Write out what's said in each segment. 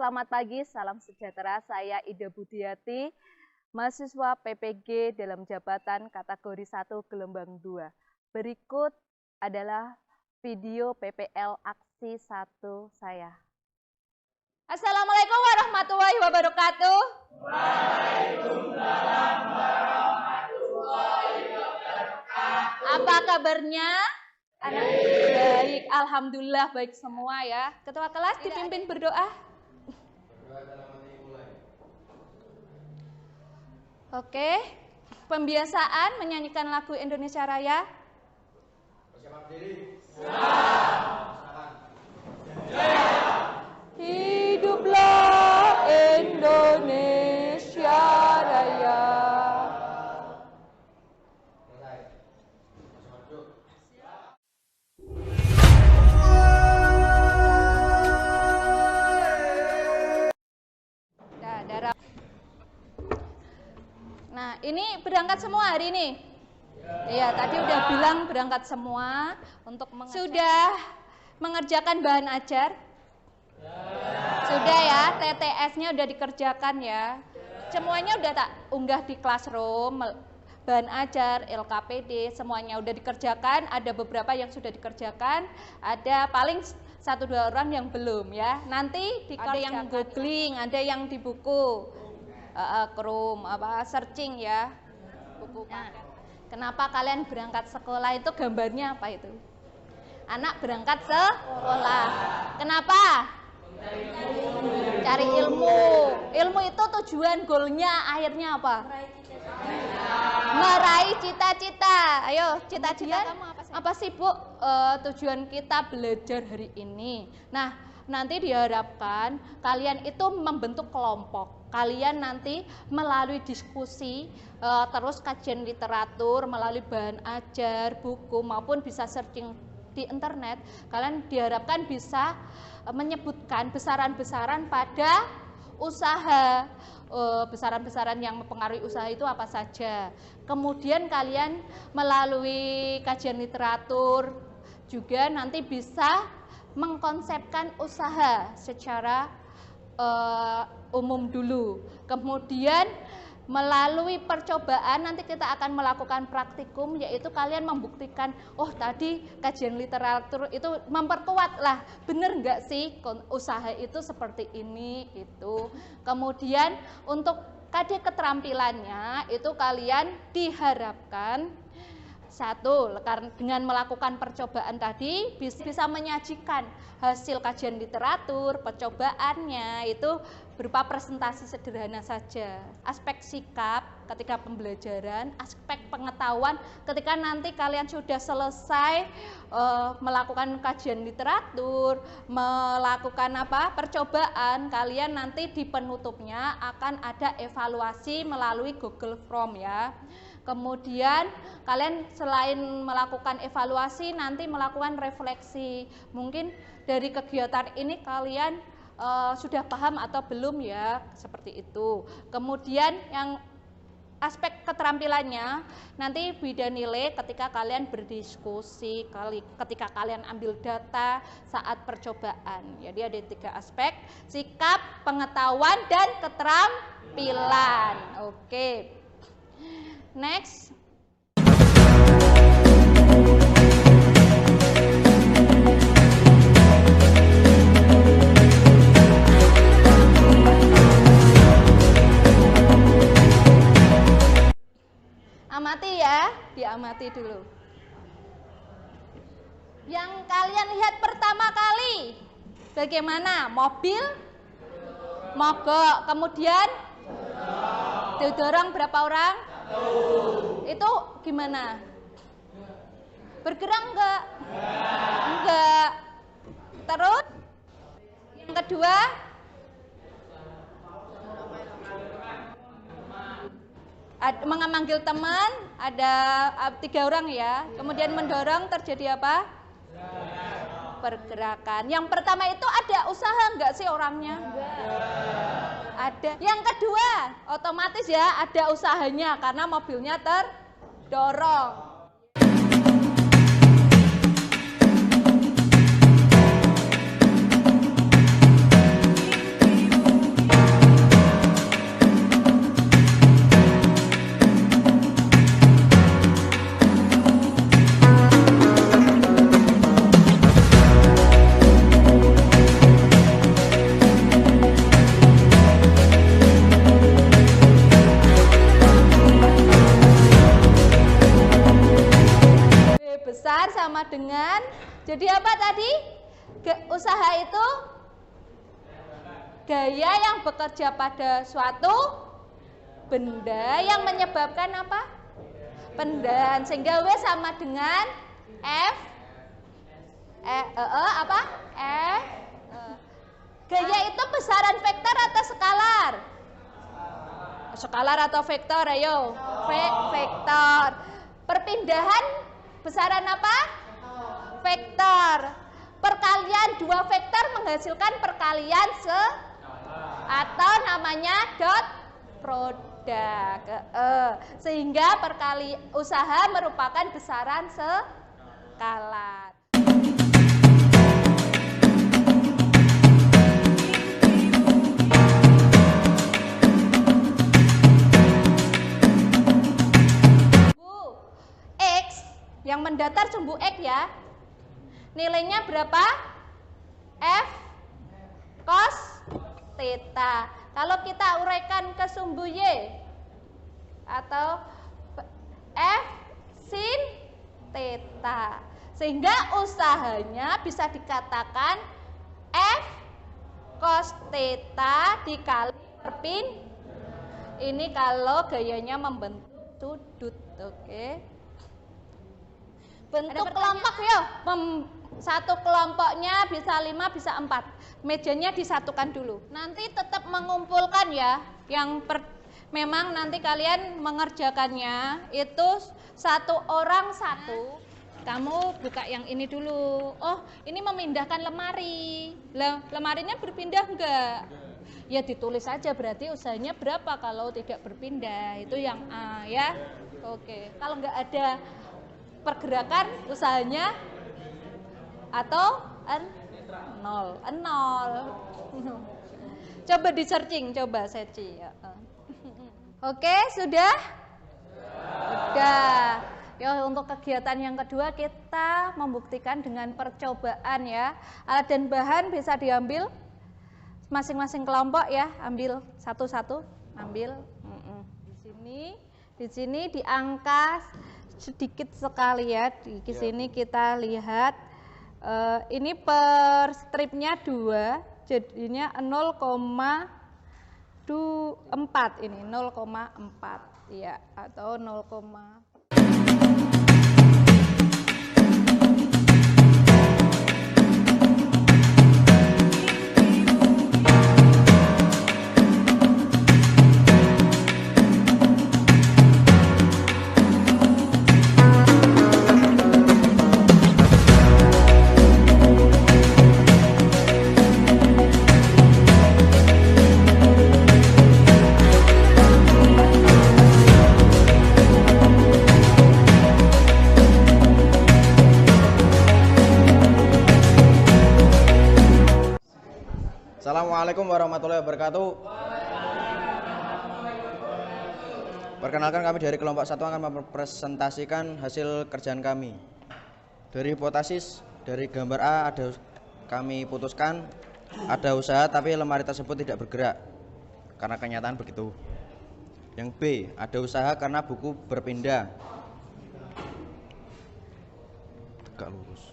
selamat pagi, salam sejahtera. Saya Ida Budiati, mahasiswa PPG dalam jabatan kategori 1 gelombang 2. Berikut adalah video PPL aksi 1 saya. Assalamualaikum warahmatullahi wabarakatuh. Waalaikumsalam warahmatullahi wabarakatuh. Apa kabarnya? Anak baik, alhamdulillah baik semua ya. Ketua kelas dipimpin berdoa. Oke, pembiasaan menyanyikan lagu Indonesia Raya. Persiapan diri. Hiduplah Indonesia Raya. Nah, ini berangkat semua hari ini? Iya, tadi udah bilang berangkat semua untuk sudah mengerjakan bahan ajar? Sudah ya, TTS-nya udah dikerjakan ya. Semuanya udah tak unggah di Classroom, bahan ajar, LKPD, semuanya udah dikerjakan. Ada beberapa yang sudah dikerjakan, ada paling 1-2 orang yang belum ya. Nanti ada yang googling, ada yang di buku. Chrome searching ya buku. Nah, kenapa kalian berangkat sekolah itu gambarnya apa itu? Anak berangkat sekolah. Kenapa? Cari ilmu. Ilmu itu tujuan, goalnya akhirnya apa? Meraih cita-cita. Ayo, cita-cita kamu apa sih Bu? Tujuan kita belajar hari ini. Nah, nanti diharapkan kalian itu membentuk kelompok. Kalian nanti melalui diskusi, terus kajian literatur, melalui bahan ajar, buku, maupun bisa searching di internet, kalian diharapkan bisa menyebutkan besaran-besaran pada usaha, besaran-besaran yang mempengaruhi usaha itu apa saja. Kemudian kalian melalui kajian literatur juga nanti bisa mengkonsepkan usaha secara umum dulu. Kemudian melalui percobaan nanti kita akan melakukan praktikum, yaitu kalian membuktikan, oh tadi kajian literatur itu memperkuat lah, bener nggak sih usaha itu seperti ini itu. Kemudian untuk KD keterampilannya itu kalian diharapkan satu, dengan melakukan percobaan tadi bisa menyajikan hasil kajian literatur, percobaannya itu berupa presentasi sederhana saja. Aspek sikap ketika pembelajaran, aspek pengetahuan ketika nanti kalian sudah selesai melakukan kajian literatur, melakukan percobaan, kalian nanti di penutupnya akan ada evaluasi melalui Google Form ya. Kemudian kalian selain melakukan evaluasi nanti melakukan refleksi. Mungkin dari kegiatan ini kalian sudah paham atau belum ya, seperti itu. Kemudian yang aspek keterampilannya nanti beda nilai ketika kalian berdiskusi, ketika kalian ambil data saat percobaan. Jadi ada 3 aspek, sikap, pengetahuan, dan keterampilan. Oke. Next. Amati ya, diamati dulu. Yang kalian lihat pertama kali, bagaimana? Mobil, mogok, kemudian didorong berapa orang? Itu gimana? Bergerak enggak? Enggak. Terus yang kedua, memanggil teman, ada 3 orang ya. Kemudian mendorong, terjadi apa? Pergerakan. Yang pertama itu ada usaha enggak sih orangnya? Ada. Yang kedua, otomatis ya ada usahanya karena mobilnya terdorong. besar sama dengan, jadi apa tadi? Usaha itu gaya yang bekerja pada suatu benda yang menyebabkan apa? Pendan. Sehingga W sama dengan F apa? F. Gaya itu besaran vektor atau skalar? Skalar atau vektor? Ayo. Vektor. Perpindahan besaran apa? Vektor. Perkalian dua vektor menghasilkan perkalian atau namanya dot produk. Sehingga usaha merupakan besaran skalar. Yang mendatar sumbu X ya. Nilainya berapa? F cos theta. Kalau kita uraikan ke sumbu Y atau F sin theta. Sehingga usahanya bisa dikatakan F cos theta dikali perpin. Ini kalau gayanya membentuk sudut, oke. Bentuk kelompok ya, satu kelompoknya bisa 5, bisa 4. Mejanya disatukan dulu. Nanti tetap mengumpulkan ya, memang nanti kalian mengerjakannya itu satu orang satu. Kamu buka yang ini dulu. Oh, ini memindahkan lemari. Lemarinya berpindah enggak? Ya ditulis saja, berarti usahanya berapa kalau tidak berpindah. Itu yang A ya. Oke, kalau enggak ada pergerakan usahanya atau nol. Coba di searching, coba searching ya. Oke, sudah? Sudah. Ya, untuk kegiatan yang kedua kita membuktikan dengan percobaan ya. Alat dan bahan bisa diambil masing-masing kelompok ya, ambil satu-satu, ambil. Di sini di angka sedikit sekali ya, di sini kita lihat ini per stripnya 2, jadinya 0,24 ini 0,4 ya, atau 0, Assalamualaikum warahmatullahi wabarakatuh. Perkenalkan, kami dari kelompok 1 akan mempresentasikan hasil kerjaan kami. Dari hipotesis, dari gambar A kami putuskan ada usaha tapi lemari tersebut tidak bergerak karena kenyataan begitu. Yang B, ada usaha karena buku berpindah tegak lurus.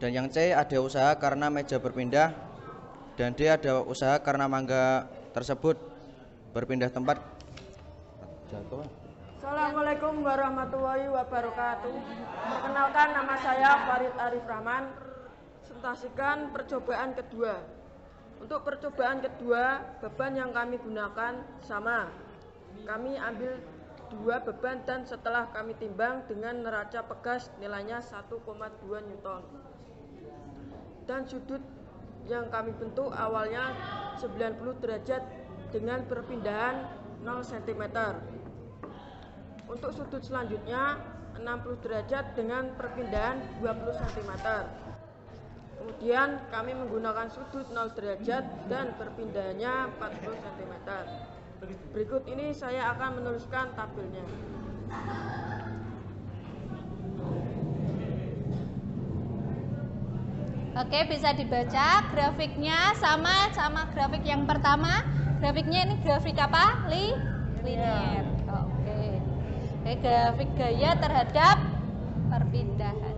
Dan yang C, ada usaha karena meja berpindah. Dan D, ada usaha karena mangga tersebut berpindah tempat. Jatuh. Assalamualaikum warahmatullahi wabarakatuh. Perkenalkan, nama saya Farid Arif Rahman. Presentasikan percobaan kedua. Untuk percobaan kedua, beban yang kami gunakan sama. Kami ambil 2 beban dan setelah kami timbang dengan neraca pegas nilainya 1,2 Newton. Dan sudut yang kami bentuk awalnya 90 derajat dengan perpindahan 0 cm. Untuk sudut selanjutnya 60 derajat dengan perpindahan 20 cm. Kemudian kami menggunakan sudut 0 derajat dan perpindahannya 40 cm. Berikut ini saya akan menuliskan tabelnya. Oke, bisa dibaca grafiknya sama grafik yang pertama. Grafiknya ini grafik apa? Linear. Oke, grafik gaya terhadap perpindahan.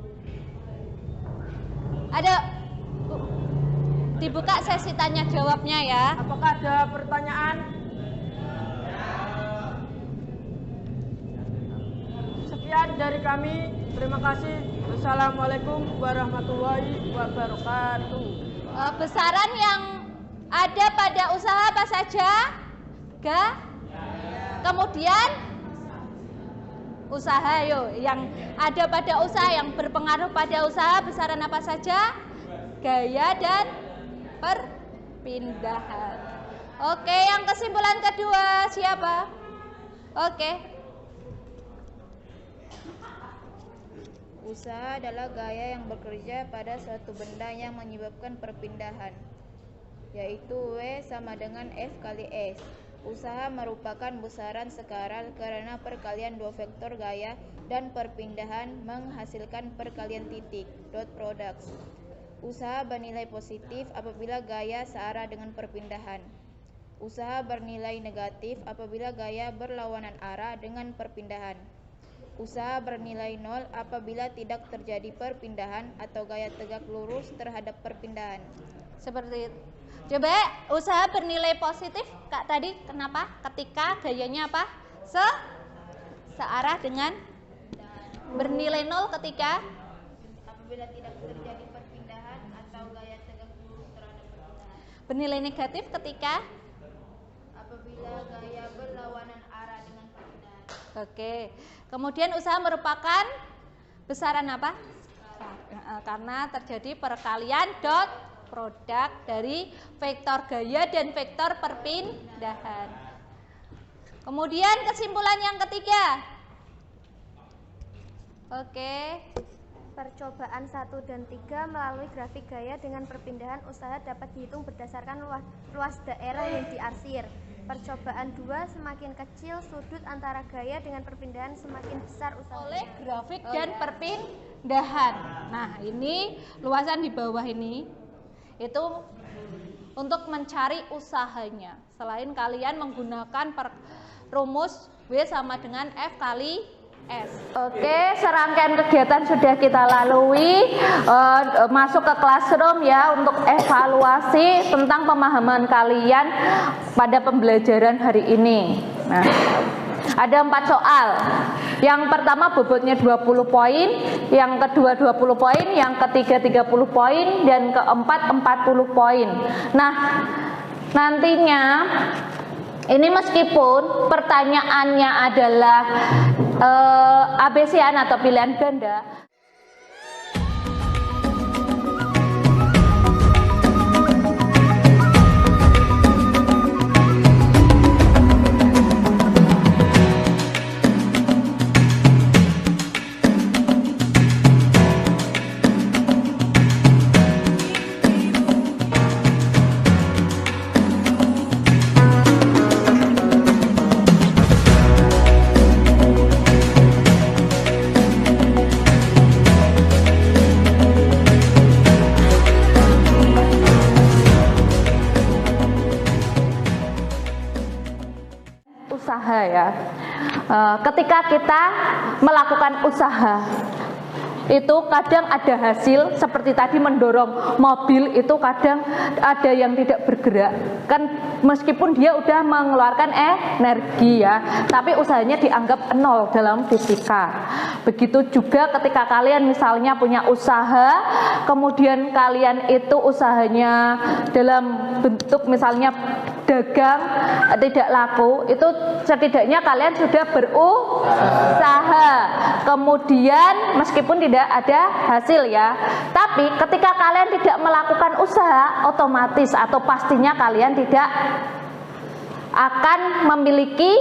Ada dibuka sesi tanya jawabnya ya. Apakah ada pertanyaan? Sekian dari kami. Terima kasih. Wassalamualaikum warahmatullahi wabarakatuh. Besaran yang ada pada usaha apa saja? Kemudian usaha, yuk, yang ada pada usaha, yang berpengaruh pada usaha, besaran apa saja? Gaya dan perpindahan. Oke, yang kesimpulan kedua siapa? Oke. Usaha adalah gaya yang bekerja pada suatu benda yang menyebabkan perpindahan, yaitu W sama dengan F kali S. Usaha merupakan besaran skala karena perkalian dua vektor gaya dan perpindahan menghasilkan perkalian titik, dot products. Usaha bernilai positif apabila gaya searah dengan perpindahan. Usaha bernilai negatif apabila gaya berlawanan arah dengan perpindahan. Usaha bernilai nol apabila tidak terjadi perpindahan atau gaya tegak lurus terhadap perpindahan. Seperti itu. Coba usaha bernilai positif, Kak, tadi kenapa? Ketika gayanya apa? Searah dengan bernilai nol ketika Apabila tidak terjadi perpindahan atau gaya tegak lurus terhadap perpindahan. bernilai negatif ketika Apabila gaya berlawanan arah dengan perpindahan. Oke. Kemudian usaha merupakan besaran apa? Karena terjadi perkalian dot produk dari vektor gaya dan vektor perpindahan. Kemudian kesimpulan yang ketiga. Oke. Percobaan 1 dan 3 melalui grafik gaya dengan perpindahan usaha dapat dihitung berdasarkan luas daerah yang diarsir. Percobaan 2, semakin kecil sudut antara gaya dengan perpindahan semakin besar usaha. Oleh grafik dan perpindahan. Nah, ini luasan di bawah ini itu untuk mencari usahanya. Selain kalian menggunakan rumus W sama dengan F kali S. Oke, serangkaian kegiatan sudah kita lalui. Masuk ke classroom ya untuk evaluasi tentang pemahaman kalian pada pembelajaran hari ini. Nah, ada 4 soal. Yang pertama bobotnya 20 poin, yang kedua 20 poin, yang ketiga 30 poin, dan keempat 40 poin. Nah, nantinya ini meskipun pertanyaannya adalah ABC-an atau pilihan ganda, usaha ya. Ketika kita melakukan usaha itu kadang ada hasil, seperti tadi mendorong mobil itu kadang ada yang tidak bergerak kan, meskipun dia udah mengeluarkan energi ya, tapi usahanya dianggap nol dalam fisika. Begitu juga ketika kalian misalnya punya usaha, kemudian kalian itu usahanya dalam bentuk misalnya dagang tidak laku, itu setidaknya kalian sudah berusaha. Kemudian meskipun tidak ada hasil ya, tapi ketika kalian tidak melakukan usaha, otomatis atau pastinya kalian tidak akan memiliki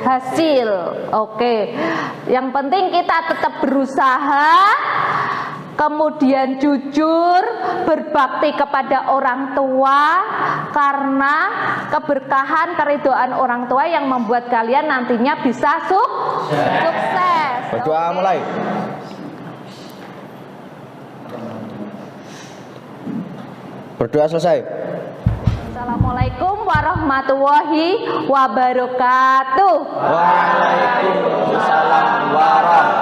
hasil. Oke, yang penting kita tetap berusaha, kemudian jujur, berbakti kepada orang tua, karena keberkahan keridhaan orang tua yang membuat kalian nantinya bisa sukses. Berdoa mulai. Berdoa selesai. Assalamualaikum warahmatullahi wabarakatuh. Waalaikumsalam warahmatullahi